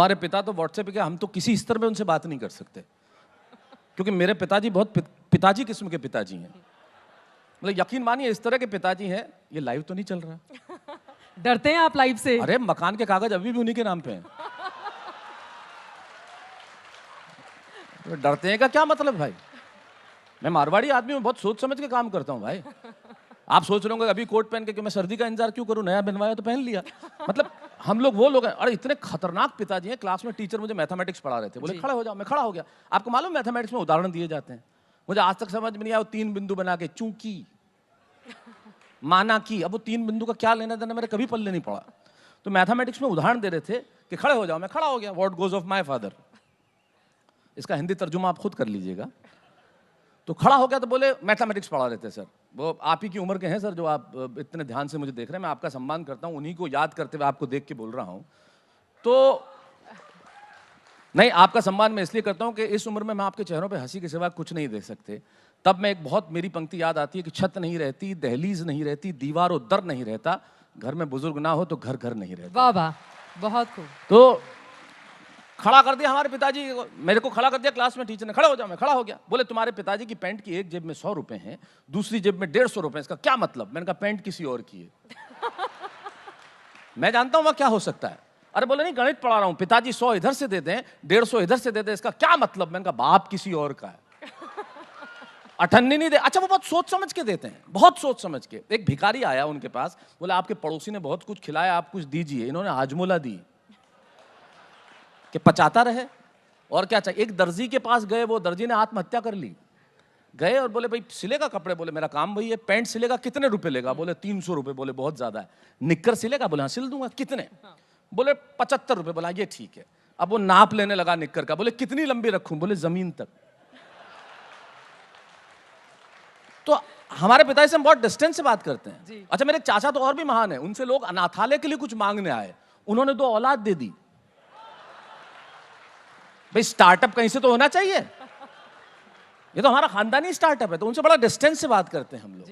हमारे पिता तो व्हाट्सएप पे, हम तो किसी स्तर पे उनसे बात नहीं कर सकते, क्योंकि मेरे पिताजी बहुत पिताजी किस्म के पिताजी हैं। मतलब यकीन मानिए इस तरह के पिताजी हैं। ये लाइव तो नहीं चल रहा? डरते हैं आप लाइव से? अरे मकान के कागज अभी भी उन्हीं के नाम पे हैं। तो डरते हैं का क्या मतलब भाई? मैं मारवाड़ी आदमी हूँ, बहुत सोच समझ के काम करता हूँ भाई। आप सोच रहे होंगे अभी कोट पहन के कि मैं सर्दी का इंतजार क्यों करूं, नया बनवाया तो पहन लिया। मतलब हम लोग वो लोग हैं। अरे इतने खतरनाक पिताजी हैं। क्लास में टीचर मुझे मैथमेटिक्स पढ़ा रहे थे, बोले खड़े हो जाओ, मैं खड़ा हो गया। आपको मालूम मैथमेटिक्स में उदाहरण दिए जाते हैं, मुझे आज तक समझ में नहीं आया। वो 3 बिंदु बना के चूंकि माना की, अब वो 3 बिंदु का क्या लेना देना मेरे कभी पल्ले नहीं पड़ा। तो मैथमेटिक्स में उदाहरण दे रहे थे कि खड़े हो जाओ, मैं खड़ा हो गया। What goes off my father, इसका हिंदी तर्जुमा आप खुद कर लीजिएगा। तो खड़ा हो गया तो बोले मैथमेटिक्स पढ़ा रहे थे सर, वो आप ही की उम्र के हैं सर जो आप इतने ध्यान से मुझे देख रहे हैं, मैं आपका सम्मान करता हूं, उन्हीं को याद करते हुए आपको देख के बोल रहा हूं। तो नहीं, आपका सम्मान मैं इसलिए करता हूं कि इस उम्र में मैं आपके चेहरों पे हंसी के सिवा कुछ नहीं देख सकते। तब मैं एक बहुत मेरी पंक्ति याद आती है कि छत नहीं रहती, दहलीज नहीं रहती, दीवार और दर नहीं रहता, घर में बुजुर्ग ना हो तो घर घर नहीं रहता। वाह वाह, बहुत खूब। तो खड़ा कर दिया हमारे पिताजी, मेरे को खड़ा कर दिया क्लास में टीचर ने, खड़ा हो जाओ, मैं खड़ा हो गया। बोले तुम्हारे पिताजी की पैंट की एक जेब में 100 रुपए हैं, दूसरी जेब में 150 रुपए, इसका क्या मतलब? मैंने कहा पैंट किसी और की है। मैं जानता हूं वह क्या हो सकता है। अरे बोले नहीं, गणित पढ़ा रहा हूं, पिताजी 100 इधर से देते हैं, 150 इधर से देते हैं, इसका क्या मतलब? मैंने कहा बाप किसी और का है, अठन्नी नहीं दे। अच्छा, वो बहुत सोच समझ के देते हैं, बहुत सोच समझ के। एक भिखारी आया उनके पास, बोला आपके पड़ोसी ने बहुत कुछ खिलाया, आप कुछ दीजिए। इन्होंने हाजमोला दी कि पचाता रहे, और क्या चाहिए। एक दर्जी के पास गए, वो दर्जी ने आत्महत्या कर ली। गए और बोले भाई सिलेगा कपड़े? बोले मेरा काम वही है। पैंट सिलेगा? कितने रुपए लेगा? बोले 300 रुपए। बोले बहुत ज्यादा है। निक्कर सिलेगा? बोले हाँ सिल दूंगा। कितने? बोले 75 रुपए। बोला ये ठीक है। अब वो नाप लेने लगा निक्कर का। बोले कितनी लंबी रखूं? बोले जमीन तक। तो हमारे पिताजी से हम बहुत डिस्टेंस से बात करते हैं। अच्छा, मेरे चाचा तो और भी महान है, उनसे लोग अनाथालय के लिए कुछ मांगने आए, उन्होंने 2 औलाद दे दी। भाई स्टार्टअप कहीं से तो होना चाहिए, ये तो हमारा खानदानी स्टार्टअप है, तो उनसे बड़ा डिस्टेंस से बात करते हैं हम लोग।